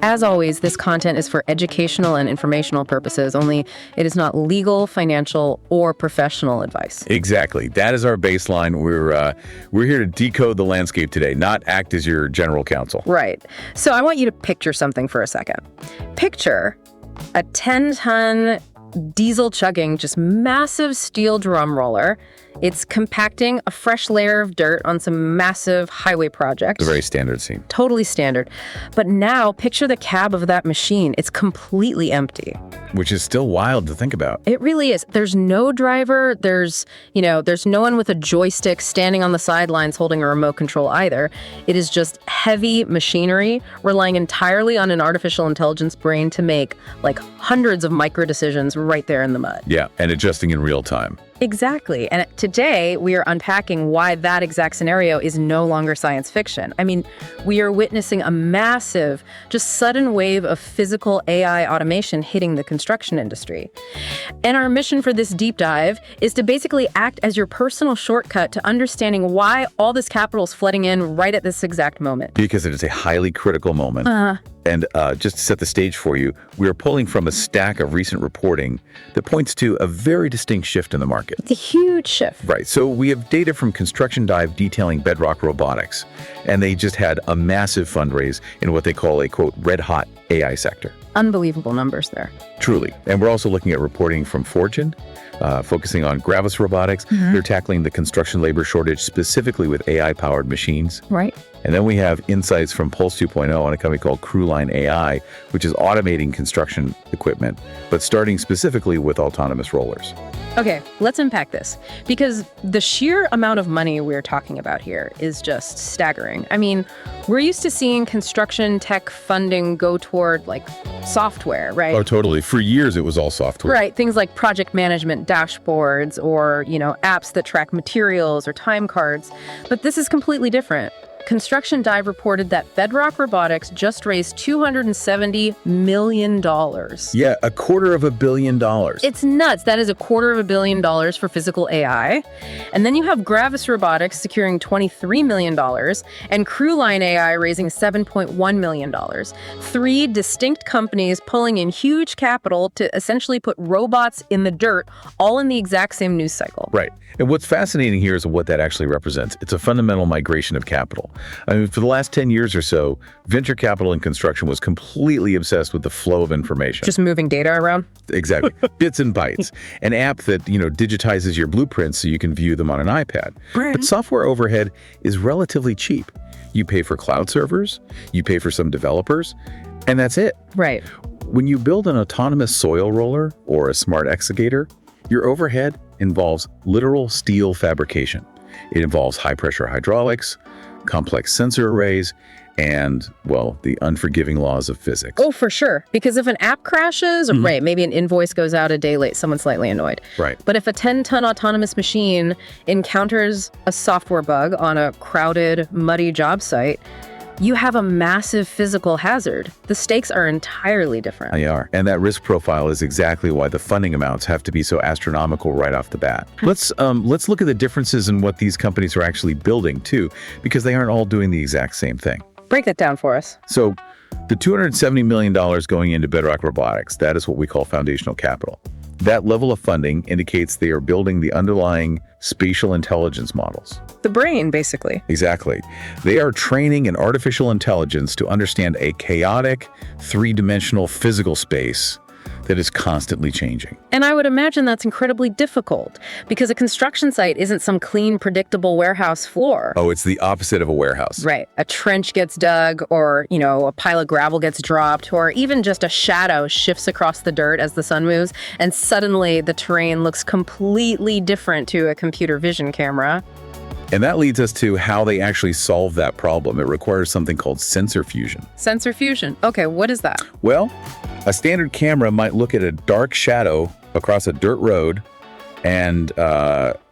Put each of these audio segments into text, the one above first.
As always, this content is for educational and informational purposes only. It is not legal, financial, or professional advice. Exactly. That is our baseline. We're here to decode the landscape today, not act as your general counsel. Right. So I want you to picture something for a second. Picture a 10-ton diesel chugging, just massive steel drum roller. It's compacting a fresh layer of dirt on some massive highway project. It's a very standard scene. Totally standard. But now picture the cab of that machine. It's completely empty. Which is still wild to think about. It really is. There's no driver. There's no one with a joystick standing on the sidelines holding a remote control either. It is just heavy machinery relying entirely on an artificial intelligence brain to make like hundreds of micro decisions right there in the mud. Yeah, and adjusting in real time. Exactly. And today we are unpacking why that exact scenario is no longer science fiction. I mean, we are witnessing a massive, just sudden wave of physical AI automation hitting the construction industry. And our mission for this deep dive is to basically act as your personal shortcut to understanding why all this capital is flooding in right at this exact moment. Because it is a highly critical moment. And just to set the stage for you, we are pulling from a stack of recent reporting that points to a very distinct shift in the market. It's a huge shift. Right. So we have data from Construction Dive detailing Bedrock Robotics, and they just had a massive fundraise in what they call a, quote, red-hot AI sector. Unbelievable numbers there. Truly. And we're also looking at reporting from Fortune, focusing on Gravis Robotics. They're tackling the construction labor shortage specifically with AI-powered machines. Right. And then we have insights from Pulse 2.0 on a company called Crewline AI, which is automating construction equipment, but starting specifically with autonomous rollers. Okay, let's unpack this, because the sheer amount of money we're talking about here is just staggering. I mean, we're used to seeing construction tech funding go toward like software, right? Oh, totally. For years, it was all software. Right. Things like project management dashboards or, apps that track materials or time cards. But this is completely different. Construction Dive reported that Bedrock Robotics just raised $270 million. Yeah, $250 million. It's nuts. That is $250 million for physical AI. And then you have Gravis Robotics securing $23 million and Crewline AI raising $7.1 million. Three distinct companies pulling in huge capital to essentially put robots in the dirt, all in the exact same news cycle. Right. And what's fascinating here is what that actually represents. It's a fundamental migration of capital. I mean, for the last 10 years or so, venture capital in construction was completely obsessed with the flow of information. Just moving data around? Exactly. Bits and bytes. An app that, digitizes your blueprints so you can view them on an iPad. Right. But software overhead is relatively cheap. You pay for cloud servers, you pay for some developers, and that's it. Right. When you build an autonomous soil roller or a smart excavator, your overhead involves literal steel fabrication. It involves high-pressure hydraulics, complex sensor arrays, and, well, the unforgiving laws of physics. Oh, for sure. Because if an app crashes, right, maybe an invoice goes out a day late, someone's slightly annoyed. Right. But if a 10-ton autonomous machine encounters a software bug on a crowded, muddy job site, you have a massive physical hazard. The stakes are entirely different. They are. And that risk profile is exactly why the funding amounts have to be so astronomical right off the bat. Let's look at the differences in what these companies are actually building, too, because they aren't all doing the exact same thing. Break that down for us. So the $270 million going into Bedrock Robotics, that is what we call foundational capital. That level of funding indicates they are building the underlying spatial intelligence models. The brain, basically. Exactly. They are training an artificial intelligence to understand a chaotic, three-dimensional physical space that is constantly changing. And I would imagine that's incredibly difficult because a construction site isn't some clean, predictable warehouse floor. Oh, it's the opposite of a warehouse. Right. A trench gets dug or, a pile of gravel gets dropped or even just a shadow shifts across the dirt as the sun moves and suddenly the terrain looks completely different to a computer vision camera. And that leads us to how they actually solve that problem. It requires something called sensor fusion. Sensor fusion. Okay, what is that? Well, a standard camera might look at a dark shadow across a dirt road and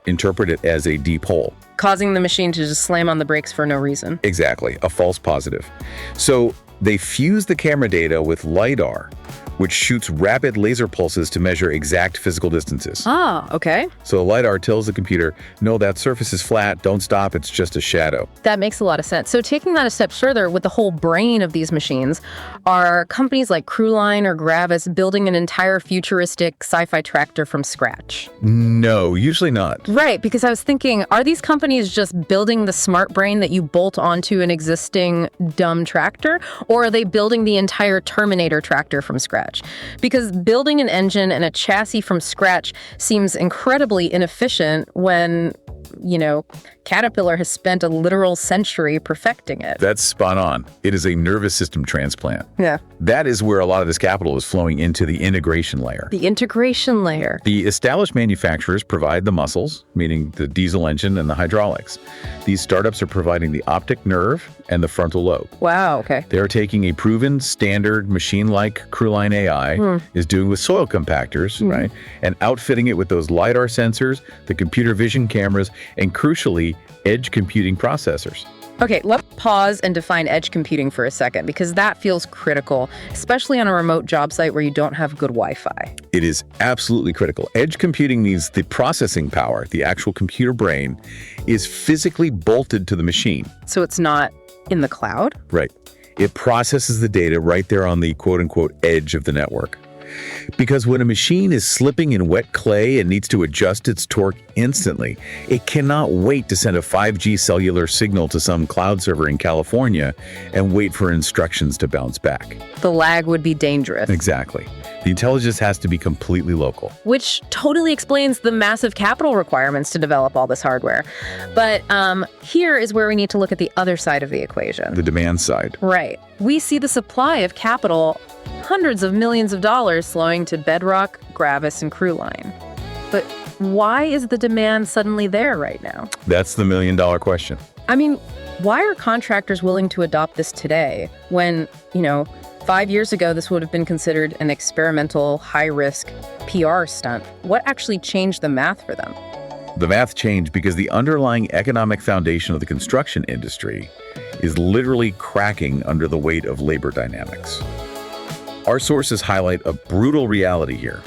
interpret it as a deep hole. Causing the machine to just slam on the brakes for no reason. Exactly, a false positive. So They fuse the camera data with LiDAR, which shoots rapid laser pulses to measure exact physical distances. Ah, okay. So the LiDAR tells the computer, no, that surface is flat, don't stop, it's just a shadow. That makes a lot of sense. So taking that a step further, with the whole brain of these machines, are companies like Crewline or Gravis building an entire futuristic sci-fi tractor from scratch? No, usually not. Right, because I was thinking, are these companies just building the smart brain that you bolt onto an existing dumb tractor? Or are they building the entire Terminator tractor from scratch? Because building an engine and a chassis from scratch seems incredibly inefficient when, Caterpillar has spent a literal century perfecting it. That's spot on. It is a nervous system transplant. Yeah. That is where a lot of this capital is flowing into the integration layer. The integration layer. The established manufacturers provide the muscles, meaning the diesel engine and the hydraulics. These startups are providing the optic nerve and the frontal lobe. Wow, okay. They're taking a proven, standard, machine-like Crewline AI is doing with soil compactors, right? And outfitting it with those LiDAR sensors, the computer vision cameras, and crucially, edge computing processors. Okay, let's pause and define edge computing for a second, because that feels critical, especially on a remote job site where you don't have good Wi-Fi. It is absolutely critical. Edge computing means the processing power, the actual computer brain, is physically bolted to the machine. So it's not in the cloud? Right. It processes the data right there on the quote-unquote edge of the network. Because when a machine is slipping in wet clay and needs to adjust its torque instantly, it cannot wait to send a 5G cellular signal to some cloud server in California and wait for instructions to bounce back. The lag would be dangerous. Exactly. The intelligence has to be completely local. Which totally explains the massive capital requirements to develop all this hardware. But here is where we need to look at the other side of the equation. The demand side. Right. We see the supply of capital, hundreds of millions of dollars flowing to Bedrock, Gravis, and Crewline. But why is the demand suddenly there right now? That's the million-dollar question. I mean, why are contractors willing to adopt this today when, 5 years ago, this would have been considered an experimental, high-risk PR stunt? What actually changed the math for them? The math changed because the underlying economic foundation of the construction industry is literally cracking under the weight of labor dynamics. Our sources highlight a brutal reality here.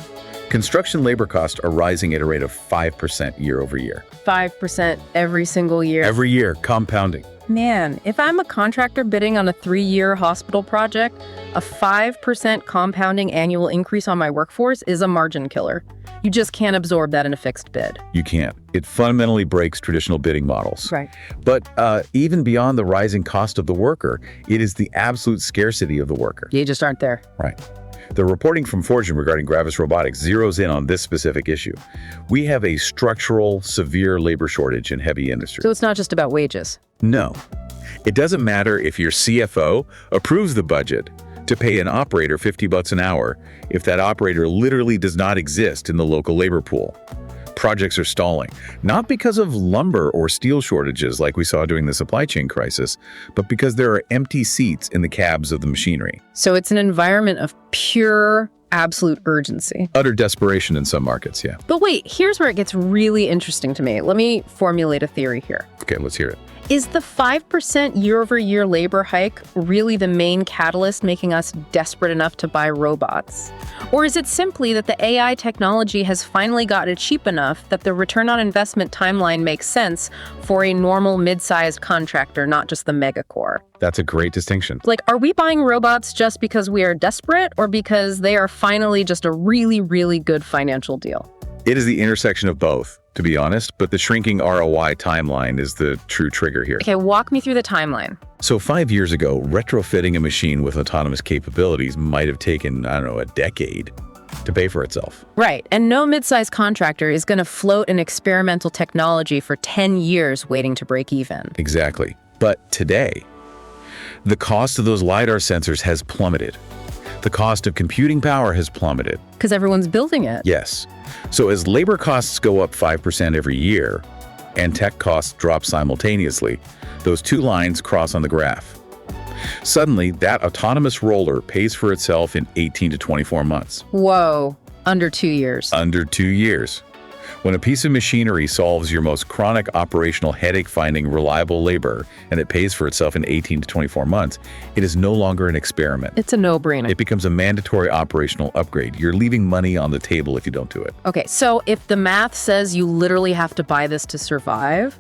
Construction labor costs are rising at a rate of 5% year over year. 5% every single year. Every year, compounding. Man, if I'm a contractor bidding on a 3-year hospital project, a 5% compounding annual increase on my workforce is a margin killer. You just can't absorb that in a fixed bid. You can't. It fundamentally breaks traditional bidding models. Right. But even beyond the rising cost of the worker, it is the absolute scarcity of the worker. You just aren't there. Right. The reporting from Fortune regarding Gravis Robotics zeroes in on this specific issue. We have a structural, severe labor shortage in heavy industry. So it's not just about wages. No. It doesn't matter if your CFO approves the budget to pay an operator $50 an hour if that operator literally does not exist in the local labor pool. Projects are stalling, not because of lumber or steel shortages like we saw during the supply chain crisis, but because there are empty seats in the cabs of the machinery. So it's an environment of pure, absolute urgency. Utter desperation in some markets, yeah. But wait, here's where it gets really interesting to me. Let me formulate a theory here. Okay, let's hear it. Is the 5% year-over-year labor hike really the main catalyst making us desperate enough to buy robots? Or is it simply that the AI technology has finally gotten it cheap enough that the return on investment timeline makes sense for a normal mid-sized contractor, not just the megacore? That's a great distinction. Like, are we buying robots just because we are desperate or because they are finally just a really, really good financial deal? It is the intersection of both, to be honest, but the shrinking ROI timeline is the true trigger here. Okay, walk me through the timeline. So 5 years ago, retrofitting a machine with autonomous capabilities might have taken, a decade to pay for itself. Right, and no mid-sized contractor is going to float an experimental technology for 10 years waiting to break even. Exactly. But today, the cost of those LiDAR sensors has plummeted. The cost of computing power has plummeted. Because everyone's building it. Yes. So as labor costs go up 5% every year and tech costs drop simultaneously, those two lines cross on the graph. Suddenly, that autonomous roller pays for itself in 18 to 24 months. Whoa, under 2 years. Under 2 years. When a piece of machinery solves your most chronic operational headache-finding reliable labor, and it pays for itself in 18 to 24 months, it is no longer an experiment. It's a no-brainer. It becomes a mandatory operational upgrade. You're leaving money on the table if you don't do it. Okay, so if the math says you literally have to buy this to survive,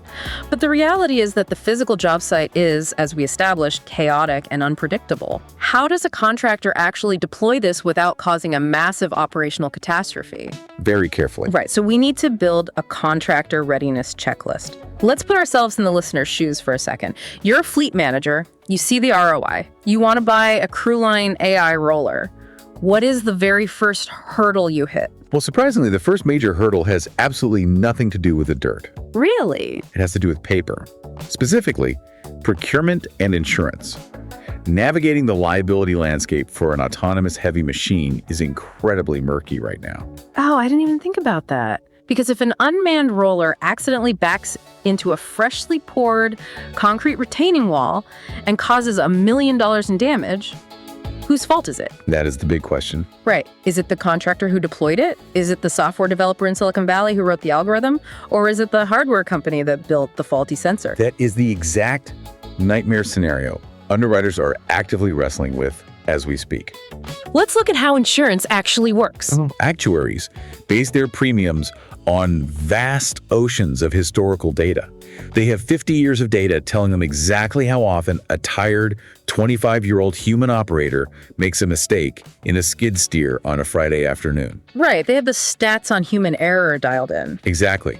but the reality is that the physical job site is, as we established, chaotic and unpredictable. How does a contractor actually deploy this without causing a massive operational catastrophe? Very carefully. Right, so we need to build a contractor readiness checklist. Let's put ourselves in the listener's shoes for a second. You're a fleet manager, you see the ROI, you want to buy a Crewline AI roller. What is the very first hurdle you hit? Well, surprisingly, the first major hurdle has absolutely nothing to do with the dirt. Really? It has to do with paper, specifically procurement and insurance. Navigating the liability landscape for an autonomous heavy machine is incredibly murky right now. Oh, I didn't even think about that. Because if an unmanned roller accidentally backs into a freshly poured concrete retaining wall and causes $1 million in damage, whose fault is it? That is the big question. Right. Is it the contractor who deployed it? Is it the software developer in Silicon Valley who wrote the algorithm? Or is it the hardware company that built the faulty sensor? That is the exact nightmare scenario underwriters are actively wrestling with as we speak. Let's look at how insurance actually works. Actuaries base their premiums on vast oceans of historical data. They have 50 years of data telling them exactly how often a tired 25-year-old human operator makes a mistake in a skid steer on a Friday afternoon. Right, they have the stats on human error dialed in. Exactly.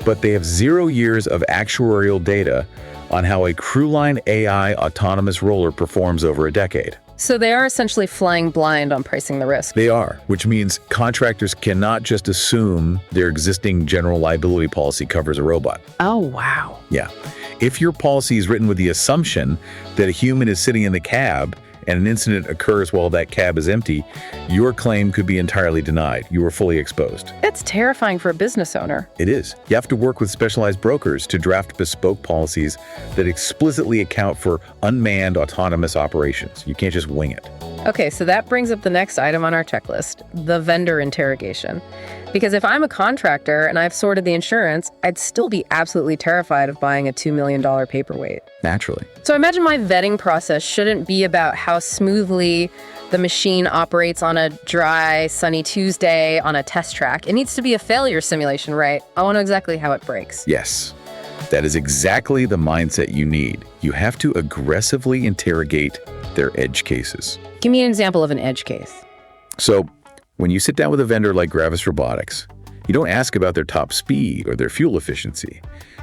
But they have 0 years of actuarial data on how a Crewline AI autonomous roller performs over a decade. So they are essentially flying blind on pricing the risk. They are, which means contractors cannot just assume their existing general liability policy covers a robot. Oh, wow. Yeah. If your policy is written with the assumption that a human is sitting in the cab and an incident occurs while that cab is empty, your claim could be entirely denied. You are fully exposed. It's terrifying for a business owner. It is. You have to work with specialized brokers to draft bespoke policies that explicitly account for unmanned autonomous operations. You can't just wing it. Okay, so that brings up the next item on our checklist, the vendor interrogation. Because if I'm a contractor and I've sorted the insurance, I'd still be absolutely terrified of buying a $2 million paperweight. Naturally. So I imagine my vetting process shouldn't be about how smoothly the machine operates on a dry, sunny Tuesday on a test track. It needs to be a failure simulation, right? I want to know exactly how it breaks. Yes. That is exactly the mindset you need. You have to aggressively interrogate their edge cases. Give me an example of an edge case. So, when you sit down with a vendor like Gravis Robotics, you don't ask about their top speed or their fuel efficiency.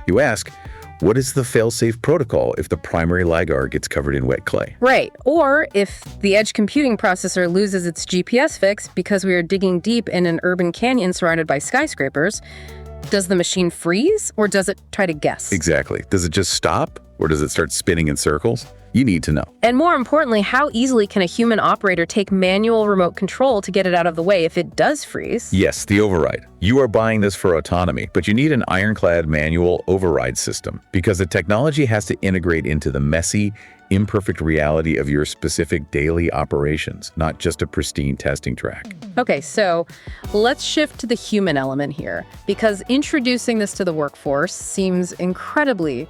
You ask, what is the fail-safe protocol if the primary LiDAR gets covered in wet clay? Right. Or if the edge computing processor loses its GPS fix because we are digging deep in an urban canyon surrounded by skyscrapers, does the machine freeze or does it try to guess? Exactly. Does it just stop or does it start spinning in circles? You need to know. And more importantly, how easily can a human operator take manual remote control to get it out of the way if it does freeze? Yes, the override. You are buying this for autonomy, but you need an ironclad manual override system because the technology has to integrate into the messy, imperfect reality of your specific daily operations, not just a pristine testing track. Okay, so let's shift to the human element here, because introducing this to the workforce seems incredibly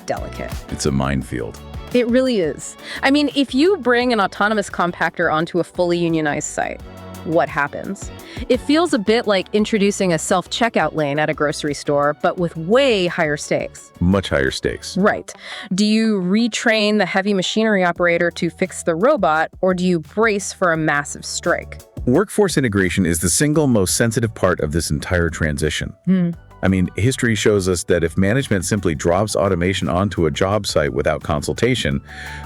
delicate. It's a minefield. It really is. I mean, if you bring an autonomous compactor onto a fully unionized site, what happens? It feels a bit like introducing a self-checkout lane at a grocery store, but with way higher stakes. Much higher stakes. Right. Do you retrain the heavy machinery operator to fix the robot, or do you brace for a massive strike? Workforce integration is the single most sensitive part of this entire transition. I mean, history shows us that if management simply drops automation onto a job site without consultation,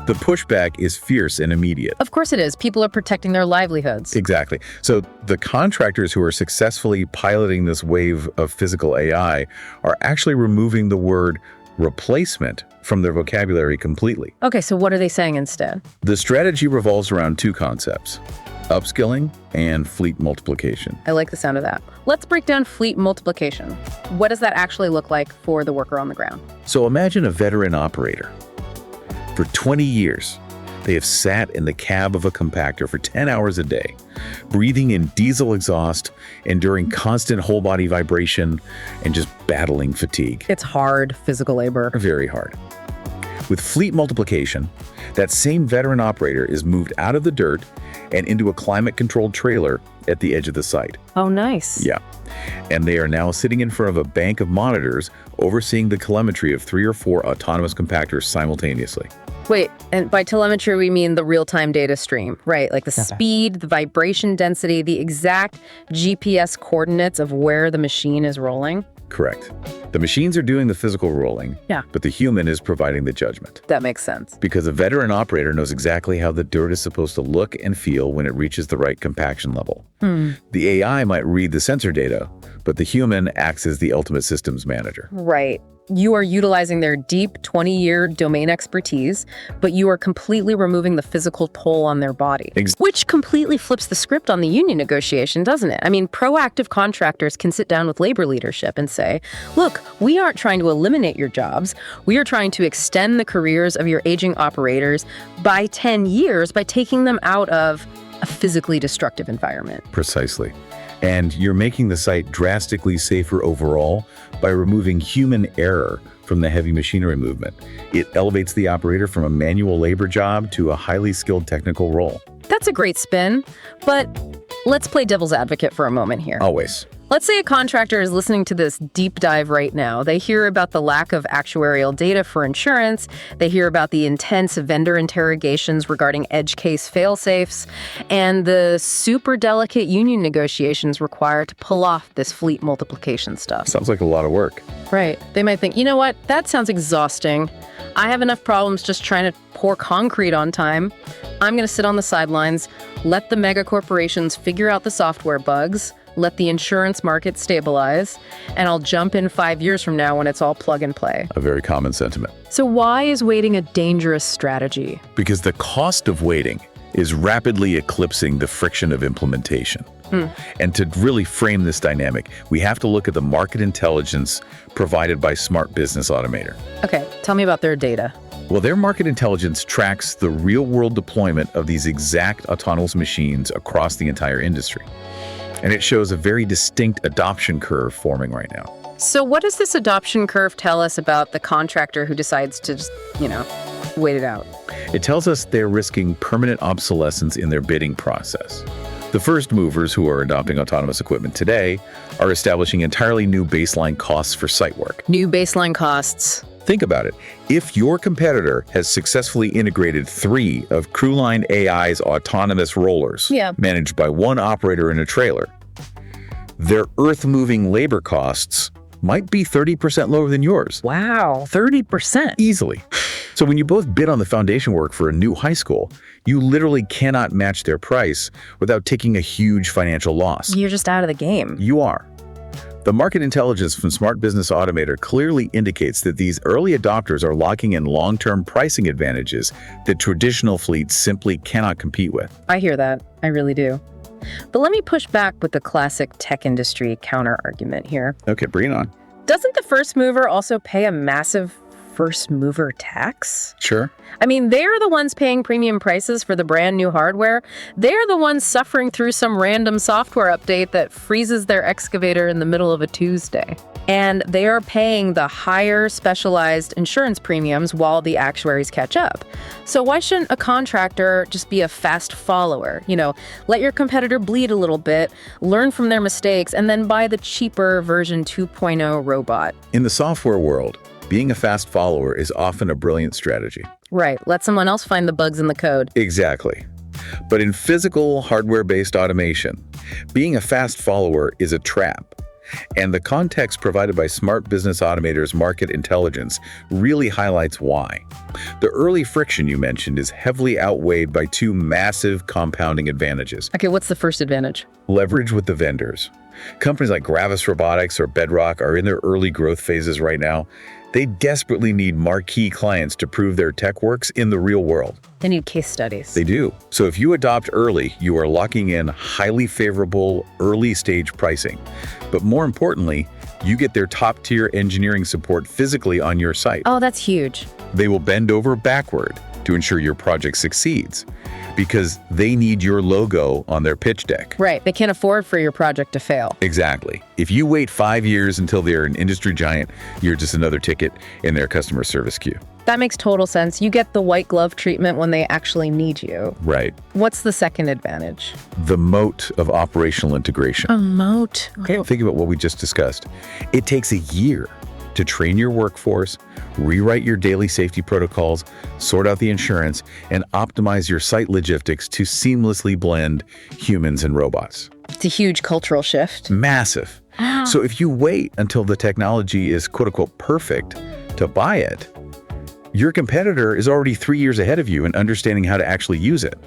the pushback is fierce and immediate. Of course it is. People are protecting their livelihoods. Exactly. So the contractors who are successfully piloting this wave of physical AI are actually removing the word replacement from their vocabulary completely. Okay, so what are they saying instead? The strategy revolves around two concepts: upskilling and fleet multiplication. I like the sound of that. Let's break down fleet multiplication. What does that actually look like for the worker on the ground? So imagine a veteran operator. For 20 years, They have sat in the cab of a compactor for 10 hours a day, breathing in diesel exhaust, enduring constant whole body vibration, and just battling fatigue. It's hard physical labor. Very hard. With fleet multiplication, that same veteran operator is moved out of the dirt and into a climate-controlled trailer at the edge of the site. Oh, nice. Yeah. And they are now sitting in front of a bank of monitors overseeing the telemetry of 3 or 4 autonomous compactors simultaneously. Wait, and by telemetry, we mean the real-time data stream, right? Like the speed, the vibration density, the exact GPS coordinates of where the machine is rolling? Correct. The machines are doing the physical rolling, but the human is providing the judgment. That makes sense. Because a veteran operator knows exactly how the dirt is supposed to look and feel when it reaches the right compaction level. The AI might read the sensor data, but the human acts as the ultimate systems manager. Right. You are utilizing their deep 20-year domain expertise, but you are completely removing the physical toll on their body, which completely flips the script on the union negotiation, doesn't it? I mean, proactive contractors can sit down with labor leadership and say, look, we aren't trying to eliminate your jobs. We are trying to extend the careers of your aging operators by 10 years by taking them out of a physically destructive environment. Precisely. And you're making the site drastically safer overall by removing human error from the heavy machinery movement. It elevates the operator from a manual labor job to a highly skilled technical role. That's a great spin, but let's play devil's advocate for a moment here. Always. Let's say a contractor is listening to this deep dive right now. They hear about the lack of actuarial data for insurance. They hear about the intense vendor interrogations regarding edge case fail-safes and the super delicate union negotiations required to pull off this fleet multiplication stuff. Sounds like a lot of work. Right. They might think, you know what? That sounds exhausting. I have enough problems just trying to pour concrete on time. I'm going to sit on the sidelines, let the mega corporations figure out the software bugs, let the insurance market stabilize, and I'll jump in 5 years from now when it's all plug and play. A very common sentiment. So why is waiting a dangerous strategy? Because the cost of waiting is rapidly eclipsing the friction of implementation. And to really frame this dynamic, we have to look at the market intelligence provided by Smart Business Automator. Okay, tell me about their data. Well, their market intelligence tracks the real-world deployment of these exact autonomous machines across the entire industry. And it shows a very distinct adoption curve forming right now. So what does this adoption curve tell us about the contractor who decides to just, wait it out? It tells us they're risking permanent obsolescence in their bidding process. The first movers who are adopting autonomous equipment today are establishing entirely new baseline costs for site work. New baseline costs. Think about it. If your competitor has successfully integrated 3 of Crewline AI's autonomous rollers, managed by one operator in a trailer, their earth-moving labor costs might be 30% lower than yours. Wow, 30%. Easily. So when you both bid on the foundation work for a new high school, you literally cannot match their price without taking a huge financial loss. You're just out of the game. You are. The market intelligence from Smart Business Automator clearly indicates that these early adopters are locking in long-term pricing advantages that traditional fleets simply cannot compete with. I hear that. I really do. But let me push back with the classic tech industry counter-argument here. Okay, bring it on. Doesn't the first mover also pay a massive first mover tax? Sure. I mean, they're the ones paying premium prices for the brand new hardware. They're the ones suffering through some random software update that freezes their excavator in the middle of a Tuesday. And they are paying the higher specialized insurance premiums while the actuaries catch up. So why shouldn't a contractor just be a fast follower? Let your competitor bleed a little bit, learn from their mistakes, and then buy the cheaper version 2.0 robot. In the software world, being a fast follower is often a brilliant strategy. Right. Let someone else find the bugs in the code. Exactly. But in physical, hardware-based automation, being a fast follower is a trap. And the context provided by Smart Business Automator's market intelligence really highlights why. The early friction you mentioned is heavily outweighed by 2 massive compounding advantages. Okay, what's the first advantage? Leverage with the vendors. Companies like Gravis Robotics or Bedrock are in their early growth phases right now. They desperately need marquee clients to prove their tech works in the real world. They need case studies. They do. So if you adopt early, you are locking in highly favorable early stage pricing. But more importantly, you get their top-tier engineering support physically on your site. Oh, that's huge. They will bend over backward to ensure your project succeeds, because they need your logo on their pitch deck. Right. They can't afford for your project to fail. Exactly. If you wait 5 years until they're an industry giant, you're just another ticket in their customer service queue. That makes total sense. You get the white glove treatment when they actually need you. Right. What's the second advantage? The moat of operational integration. A moat. Okay. Think about what we just discussed. It takes a year to train your workforce, rewrite your daily safety protocols, sort out the insurance, and optimize your site logistics to seamlessly blend humans and robots. It's a huge cultural shift. Massive. So if you wait until the technology is quote unquote perfect to buy it, your competitor is already 3 years ahead of you in understanding how to actually use it.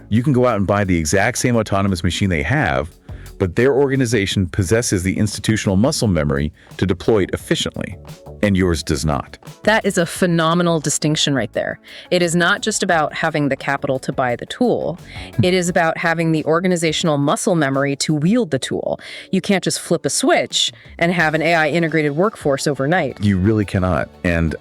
You can go out and buy the exact same autonomous machine they have, but their organization possesses the institutional muscle memory to deploy it efficiently, and yours does not. That is a phenomenal distinction right there. It is not just about having the capital to buy the tool. It is about having the organizational muscle memory to wield the tool. You can't just flip a switch and have an AI integrated workforce overnight. You really cannot. And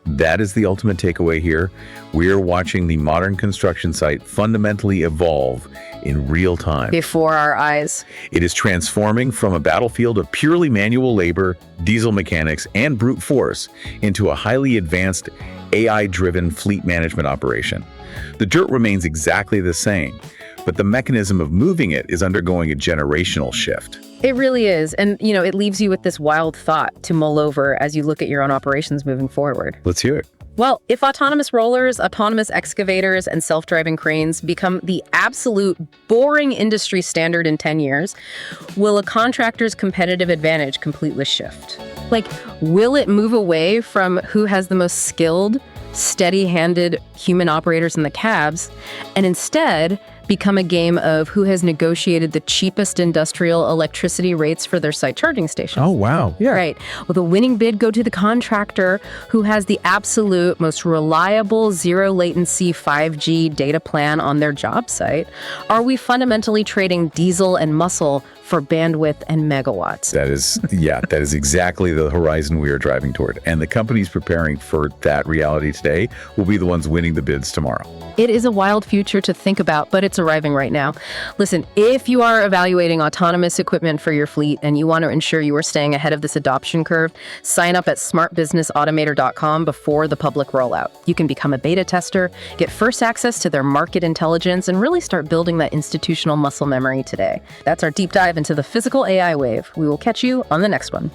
that is the ultimate takeaway here. We are watching the modern construction site fundamentally evolve in real time. Before our eyes. It is transforming from a battlefield of purely manual labor, diesel mechanics, and brute force into a highly advanced AI-driven fleet management operation. The dirt remains exactly the same, but the mechanism of moving it is undergoing a generational shift. It really is. And, it leaves you with this wild thought to mull over as you look at your own operations moving forward. Let's hear it. Well, if autonomous rollers, autonomous excavators, and self-driving cranes become the absolute boring industry standard in 10 years, will a contractor's competitive advantage completely shift? Will it move away from who has the most skilled, steady-handed human operators in the cabs, and instead become a game of who has negotiated the cheapest industrial electricity rates for their site charging stations? Oh, wow. Yeah. Right. Will the winning bid go to the contractor who has the absolute most reliable zero latency 5G data plan on their job site? Are we fundamentally trading diesel and muscle for bandwidth and megawatts? That is exactly the horizon we are driving toward. And the companies preparing for that reality today will be the ones winning the bids tomorrow. It is a wild future to think about, but it's arriving right now. Listen, if you are evaluating autonomous equipment for your fleet and you want to ensure you are staying ahead of this adoption curve, sign up at smartbusinessautomator.com before the public rollout. You can become a beta tester, get first access to their market intelligence, and really start building that institutional muscle memory today. That's our deep dive into the physical AI wave. We will catch you on the next one.